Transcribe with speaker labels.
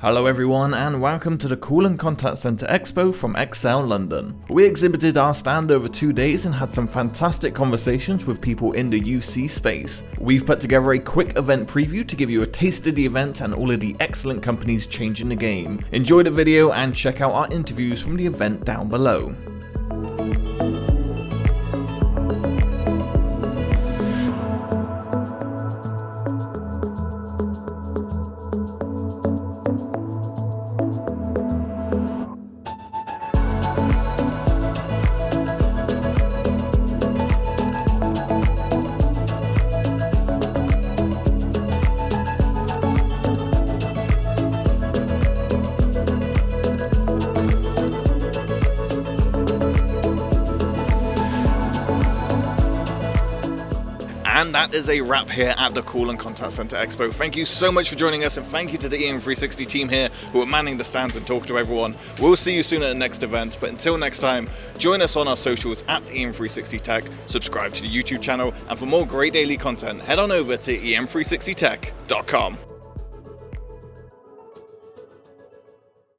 Speaker 1: Hello everyone and welcome to the Call and Contact Center Expo from Excel London. We exhibited our stand over 2 days and had some fantastic conversations with people in the UC space. We've put together a quick event preview to give you a taste of the event and all of the excellent companies changing the game. Enjoy the video and check out our interviews from the event down below. And that is a wrap here at the Call and Contact Center Expo. Thank you so much for joining us, and thank you to the EM360 team here who are manning the stands and talking to everyone. We'll see you soon at the next event, but until next time, join us on our socials at EM360 Tech, subscribe to the YouTube channel, and for more great daily content, head on over to em360tech.com.